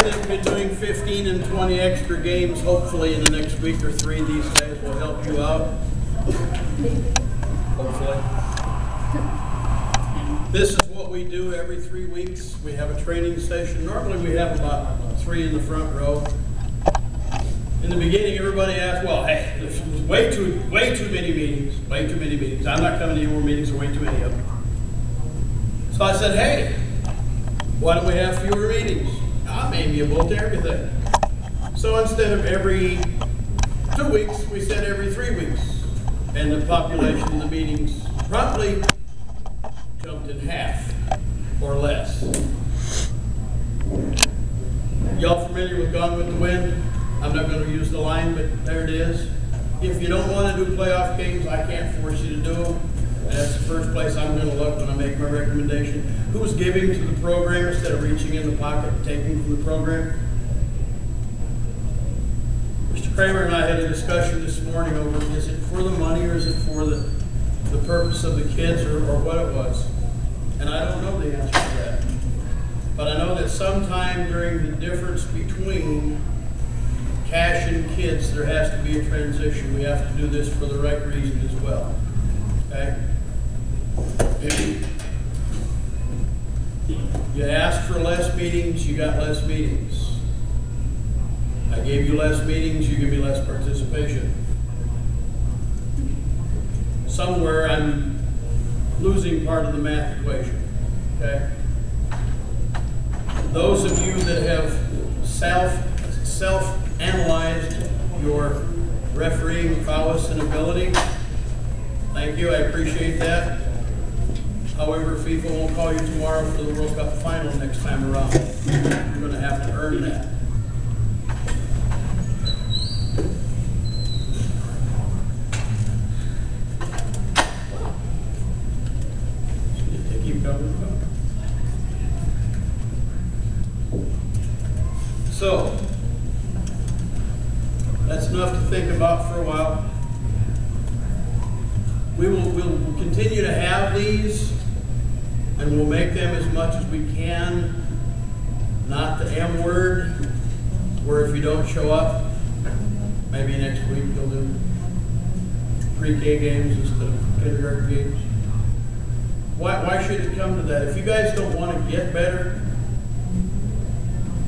They've been doing 15 and 20 extra games. Hopefully in the next week or three, these guys will help you out. Hopefully. This is what we do every 3 weeks. We have a training session. Normally we have about 3 in the front row. In the beginning, everybody asked, well, hey, there's way too many meetings. Way too many meetings. I'm not coming to any more meetings. There are way too many of them. So I said, hey, why don't we have fewer meetings? I'm amiable to everything. So instead of every 2 weeks, we said every 3 weeks. And the population of the meetings promptly jumped in half or less. Y'all familiar with Gone with the Wind? I'm not going to use the line, but there it is. If you don't want to do playoff games, I can't force you to do them. That's the first place I'm going to look when I make my recommendation. Who's giving to the program instead of reaching in the pocket and taking from the program? Mr. Kramer and I had a discussion this morning over, is it for the money or is it for the purpose of the kids or what it was? And I don't know the answer to that. But I know that sometime during the difference between cash and kids, there has to be a transition. We have to do this for the right reason as well. Okay? You asked for less meetings, you got less meetings. I gave you less meetings, you give me less participation. Somewhere I'm losing part of the math equation. Okay? Those of you that have self-analyzed your refereeing prowess and ability, thank you, I appreciate that. However, FIFA won't call you tomorrow for the World Cup final next time around. You're going to have to earn that. They keep coming. So, that's enough to think about for a while. We'll continue to have these, and we'll make them as much as we can. Not the M word, where if you don't show up, maybe next week you'll do pre-K games instead of kindergarten games. Why should it come to that? If you guys don't want to get better,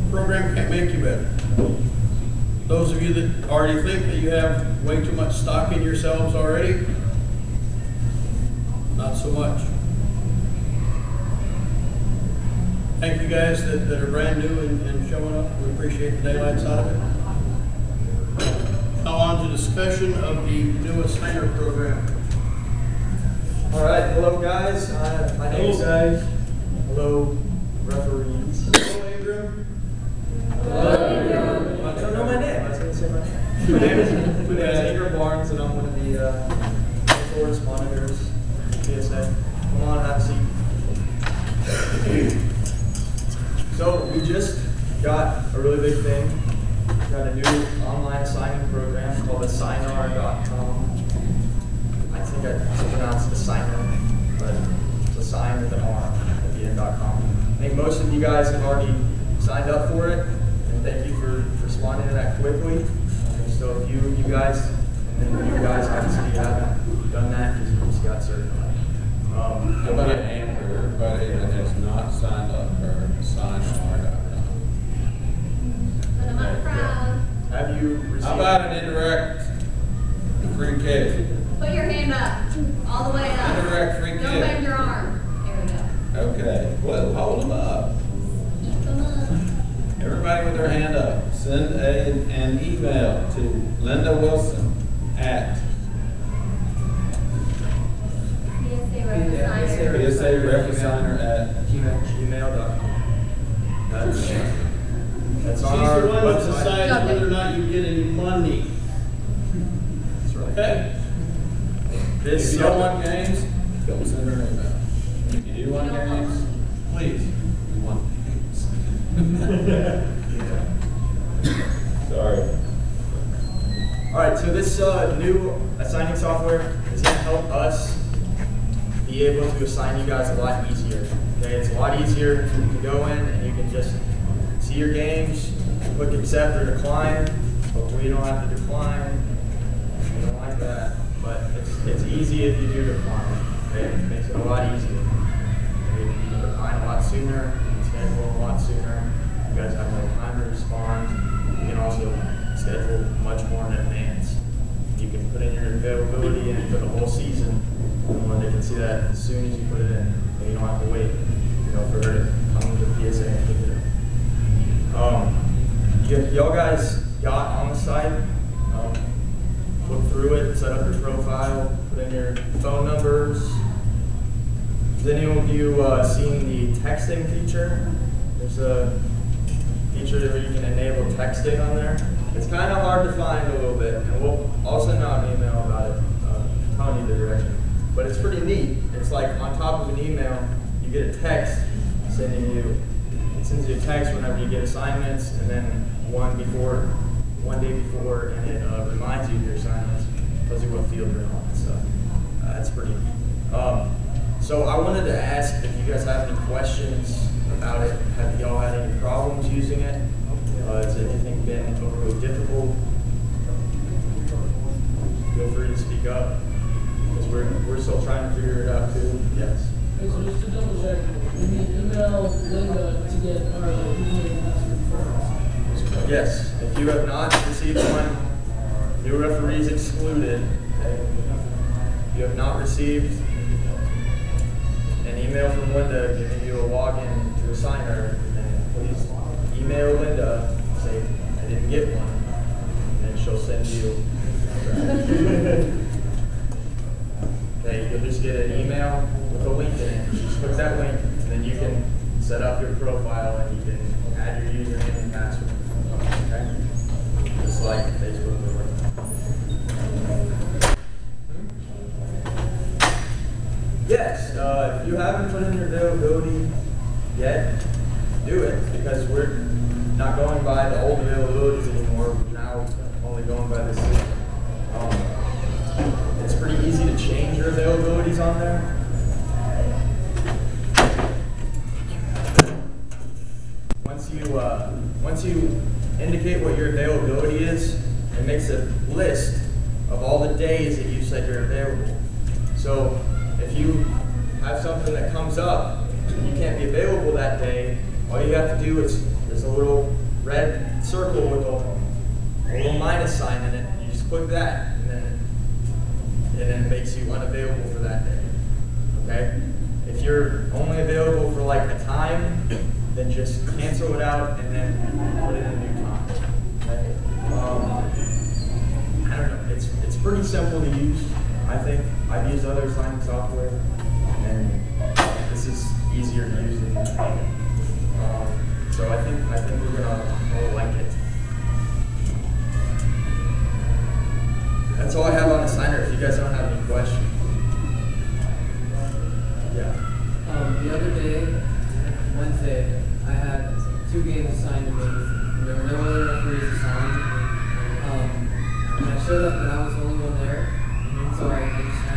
the program can't make you better. Those of you that already think that you have way too much stock in yourselves already, not so much. Thank you guys that are brand new and showing up. We appreciate the daylights out of it. Now on to discussion of the new assigner program. All right, hello guys. My name is hello referees. Hello, Abram. Hello. I don't know my name. I was going to say my name. My name is Abram Barnes, and I'm one of the force monitors at PSA. Come on, have a seat. So we just got a really big thing. We got a new online assigning program called Assignar.com. I think I pronounced Assigner, but it's assign with an R at the end.com. I think most of you guys have already signed up for it, and thank you for responding to that quickly. And so if you guys, and then you guys obviously haven't done that because you just got certified. How about an aim for everybody that has not signed up for Assignar.com? But I'm not proud. Have you received? How about an indirect free kick? Put your hand up. All the way up. Indirect free Don't kick. bend your arm. There we go. Okay. Well, hold them up. Keep them up. Everybody with their hand up. Send an email to Linda Wilson at PSA Repressigner at gmail.com. That's on She's our the one that website. decides whether or not you get any money. That's right. Okay? If you don't want games, don't send her an email. If you do want games, please. We want games. Sorry. All right, so this new assigning software is going to help us be able to assign you guys a lot easier. Okay, it's a lot easier to go in and you can just see see your games, click accept or decline. Hopefully you don't have to decline. You don't like that, but it's easy if you do decline. Okay? It makes it a lot easier. Okay? You can decline a lot sooner, you can schedule a lot sooner. You guys have more time to respond. You can also schedule much more in advance. You can put in your availability in for the whole season, and they can see that as soon as you put it in. And you don't have to wait, for her to come to the PSA and pick it up. Y'all guys got on the site, look through it, set up your profile, put in your phone numbers. Has any of you seen the texting feature? There's a feature where you can enable texting on there. It's kind of hard to find a little bit, and I'll send out an email about it, telling you the direction. But it's pretty neat. It's like on top of an email, you get a text it sends you a text whenever you get assignments, and then one day before, and it reminds you of your assignments, tells you what field you're on. So that's pretty neat. So I wanted to ask if you guys have any questions about it. Have y'all had any problems using it? Has anything been overly difficult? Feel free to speak up, because we're still trying to figure it out too. Yes. Okay, so just to double check, you need email Linda to get our username and password first. Yes. If you have not received one, new referees excluded. Okay. If you have not received an email from Linda giving you a login to assign her, then please email Linda, say, I didn't get one, and then she'll send you. Okay, you'll just get an email with a link in it. Just click that link, and then you can set up your profile and you can add your username and password. Okay? Just like Facebook or yes, if you haven't put in your availability yet, do it, because we're not going by the old availabilities anymore. We're now only going by the system. It's pretty easy to change your availabilities on there. Once you indicate what your availability is, it makes a list of all the days that you said you're available. So if you have something that comes up, you can't be available that day, all you have to do is, there's a little red circle with a little minus sign in it. You just click that, and then it makes you unavailable for that day. Okay? If you're only available for like a time, then just cancel it out and then put in a new time. Okay? I don't know. It's pretty simple to use. I think I've used other signing software, and this is easier to use than so I think we're gonna all like it. That's all I have on the signer. If you guys don't have any questions. Yeah. The other day, Wednesday, I had 2 games assigned to me. There were no other referees assigned. And I showed up and I was the only one there. So I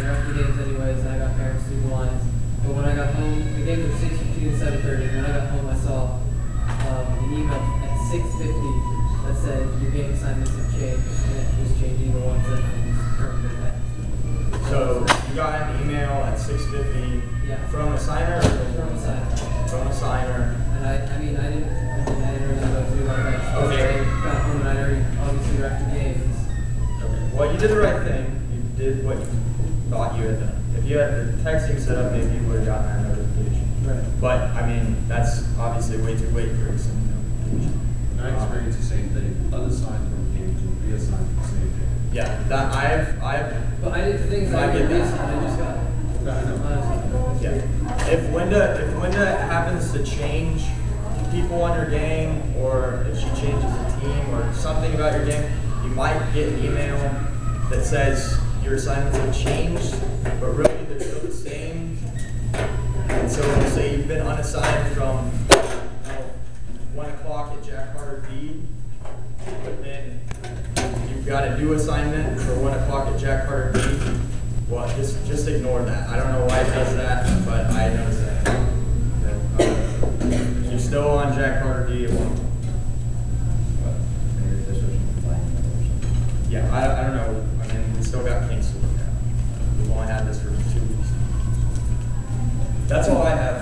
ref the games anyways, and I got parents to do the lines. But when I got home, the games were 6:15 and 7:30. When I got home, I saw an email at 6:50 that said your game assignments have changed, and it was changing the ones that I was currently at. So you got an email at 6:50 from a signer? From a signer. From a signer. And I didn't really know what to do about that. Okay. I got home and I already obviously wrecked the games. Okay. Well, you did the right thing. You did what you thought you had done. If you had the texting set up, maybe you would have gotten that notification. Right. But, I mean, that's obviously way too late for some notification. I experienced the same thing. Unassigned from games will be assigned the same day. Yeah, that But I did things I I get did that. this, I just got I know. honestly. yeah. If Linda happens to change people on your game, or if she changes a team or something about your game, you might get an email that says your assignments have changed, but really they're still the same. And so let's say you've been unassigned from 1 o'clock at Jack Carter B, but then you've got a new assignment for 1 o'clock at Jack Carter B. Well, just ignore that. I don't know why it does that, but I noticed that. If you're still on Jack Carter D, it won't yeah, I don't know. I mean, we still got Kings to look at. We've only had this for 2 weeks. That's all I have.